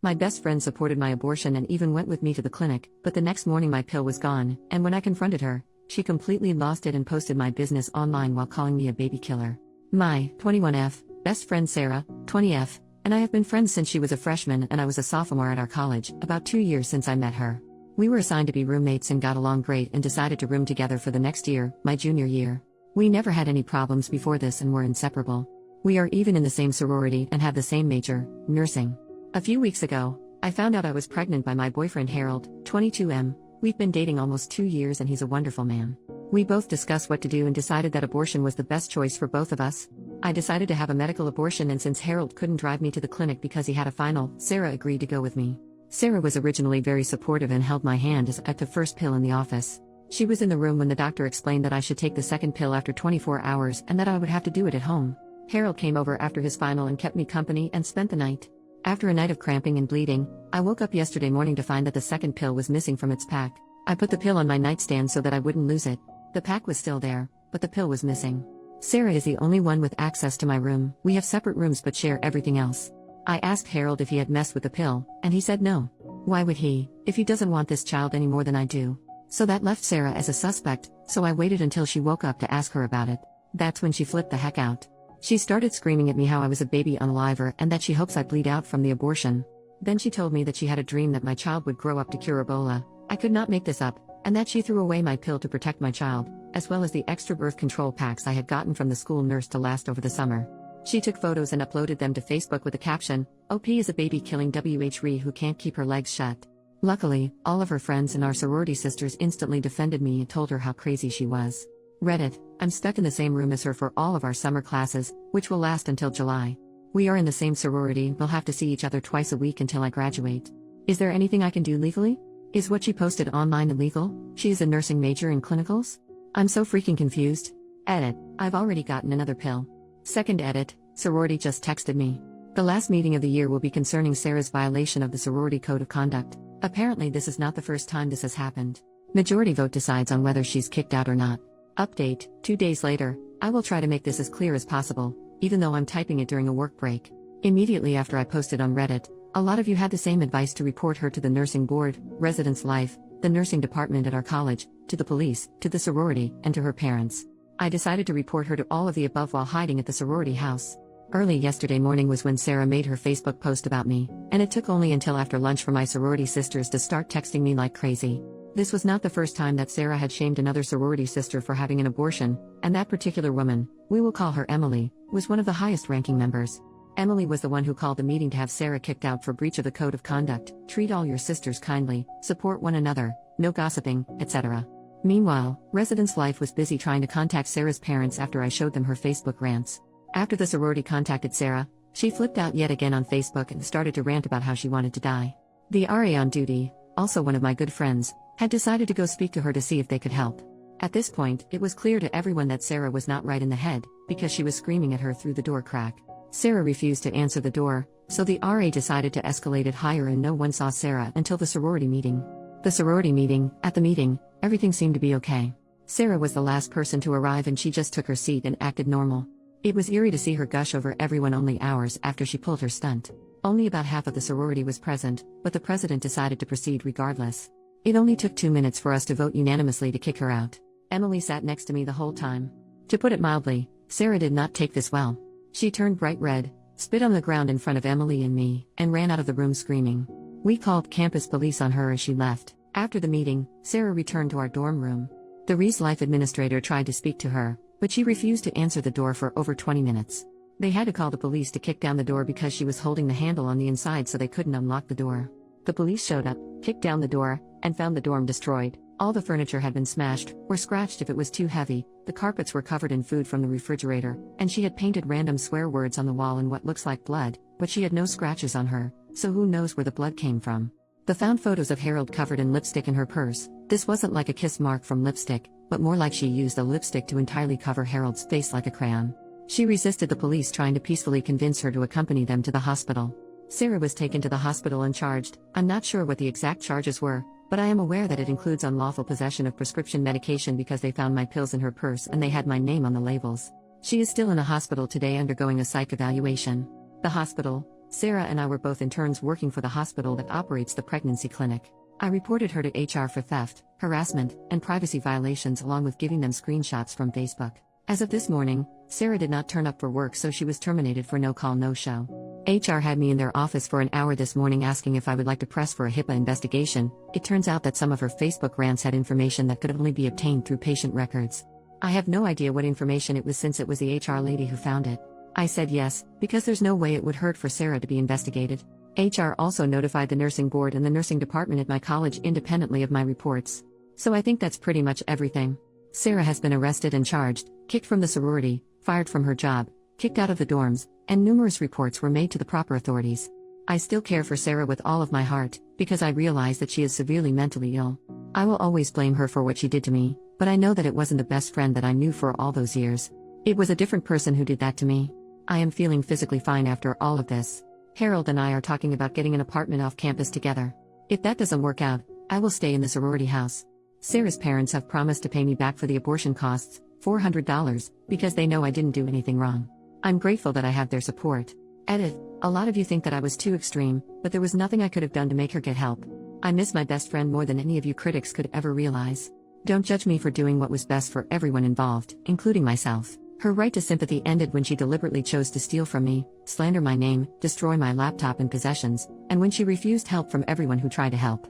My best friend supported my abortion and even went with me to the clinic, but the next morning my pill was gone, and when I confronted her, she completely lost it and posted my business online while calling me a baby killer. My 21F best friend Sarah, 20F, and I have been friends since she was a freshman and I was a sophomore at our college, about 2 years since I met her. We were assigned to be roommates and got along great and decided to room together for the next year, my junior year. We never had any problems before this and were inseparable. We are even in the same sorority and have the same major, nursing. A few weeks ago, I found out I was pregnant by my boyfriend Harold, 22M. We've been dating almost 2 years and he's a wonderful man. We both discussed what to do and decided that abortion was the best choice for both of us. I decided to have a medical abortion, and since Harold couldn't drive me to the clinic because he had a final, Sarah agreed to go with me. Sarah was originally very supportive and held my hand as I took the first pill in the office. She was in the room when the doctor explained that I should take the second pill after 24 hours and that I would have to do it at home. Harold came over after his final and kept me company and spent the night. After a night of cramping and bleeding, I woke up yesterday morning to find that the second pill was missing from its pack. I put the pill on my nightstand so that I wouldn't lose it. The pack was still there, but the pill was missing. Sarah is the only one with access to my room. We have separate rooms but share everything else. I asked Harold if he had messed with the pill, and he said no. Why would he, if he doesn't want this child any more than I do? So that left Sarah as a suspect, so I waited until she woke up to ask her about it. That's when she flipped the heck out. She started screaming at me how I was a baby unaliver and that she hopes I bleed out from the abortion. Then she told me that she had a dream that my child would grow up to cure Ebola. I could not make this up, and that she threw away my pill to protect my child, as well as the extra birth control packs I had gotten from the school nurse to last over the summer. She took photos and uploaded them to Facebook with the caption, "OP is a baby killing WHRE who can't keep her legs shut." Luckily, all of her friends and our sorority sisters instantly defended me and told her how crazy she was. Reddit, I'm stuck in the same room as her for all of our summer classes, which will last until July. We are in the same sorority, we'll have to see each other twice a week until I graduate. Is there anything I can do legally? Is what she posted online illegal? She is a nursing major in clinicals? I'm so freaking confused. Edit, I've already gotten another pill. Second edit, sorority just texted me. The last meeting of the year will be concerning Sarah's violation of the sorority code of conduct. Apparently this is not the first time this has happened. Majority vote decides on whether she's kicked out or not. Update, 2 days later, I will try to make this as clear as possible, even though I'm typing it during a work break. Immediately after I posted on Reddit, a lot of you had the same advice to report her to the nursing board, Residence Life, the nursing department at our college, to the police, to the sorority, and to her parents. I decided to report her to all of the above while hiding at the sorority house. Early yesterday morning was when Sarah made her Facebook post about me, and it took only until after lunch for my sorority sisters to start texting me like crazy. This was not the first time that Sarah had shamed another sorority sister for having an abortion, and that particular woman, we will call her Emily, was one of the highest ranking members. Emily was the one who called the meeting to have Sarah kicked out for breach of the code of conduct, treat all your sisters kindly, support one another, no gossiping, etc. Meanwhile, Residence Life was busy trying to contact Sarah's parents after I showed them her Facebook rants. After the sorority contacted Sarah, she flipped out yet again on Facebook and started to rant about how she wanted to die. The RA on duty, also one of my good friends, had decided to go speak to her to see if they could help. At this point, it was clear to everyone that Sarah was not right in the head, because she was screaming at her through the door crack. Sarah refused to answer the door, so the RA decided to escalate it higher and no one saw Sarah until the sorority meeting. At the meeting, everything seemed to be okay. Sarah was the last person to arrive and she just took her seat and acted normal. It was eerie to see her gush over everyone only hours after she pulled her stunt. Only about half of the sorority was present, but the president decided to proceed regardless. It only took 2 minutes for us to vote unanimously to kick her out. Emily sat next to me the whole time. To put it mildly, Sarah did not take this well. She turned bright red, spit on the ground in front of Emily and me, and ran out of the room screaming. We called campus police on her as she left. After the meeting, Sarah returned to our dorm room. The Reese Life administrator tried to speak to her, but she refused to answer the door for over 20 minutes. They had to call the police to kick down the door because she was holding the handle on the inside so they couldn't unlock the door. The police showed up, kicked down the door, and found the dorm destroyed. All the furniture had been smashed, or scratched if it was too heavy, the carpets were covered in food from the refrigerator, and she had painted random swear words on the wall in what looks like blood, but she had no scratches on her, so who knows where the blood came from. They found photos of Harold covered in lipstick in her purse. This wasn't like a kiss mark from lipstick, but more like she used the lipstick to entirely cover Harold's face like a crayon. She resisted the police trying to peacefully convince her to accompany them to the hospital. Sarah was taken to the hospital and charged. I'm not sure what the exact charges were, but I am aware that it includes unlawful possession of prescription medication because they found my pills in her purse and they had my name on the labels. She is still in a hospital today undergoing a psych evaluation. The hospital, Sarah and I were both interns working for the hospital that operates the pregnancy clinic. I reported her to HR for theft, harassment, and privacy violations along with giving them screenshots from Facebook. As of this morning, Sarah did not turn up for work, so she was terminated for no call, no show. HR had me in their office for an hour this morning asking if I would like to press for a HIPAA investigation. It turns out that some of her Facebook rants had information that could only be obtained through patient records. I have no idea what information it was since it was the HR lady who found it. I said yes, because there's no way it would hurt for Sarah to be investigated. HR also notified the nursing board and the nursing department at my college independently of my reports. So I think that's pretty much everything. Sarah has been arrested and charged, kicked from the sorority, fired from her job, kicked out of the dorms, and numerous reports were made to the proper authorities. I still care for Sarah with all of my heart, because I realize that she is severely mentally ill. I will always blame her for what she did to me, but I know that it wasn't the best friend that I knew for all those years. It was a different person who did that to me. I am feeling physically fine after all of this. Harold and I are talking about getting an apartment off campus together. If that doesn't work out, I will stay in the sorority house. Sarah's parents have promised to pay me back for the abortion costs, $400, because they know I didn't do anything wrong. I'm grateful that I have their support. Edit. A lot of you think that I was too extreme, but there was nothing I could have done to make her get help. I miss my best friend more than any of you critics could ever realize. Don't judge me for doing what was best for everyone involved, including myself. Her right to sympathy ended when she deliberately chose to steal from me, slander my name, destroy my laptop and possessions, and when she refused help from everyone who tried to help.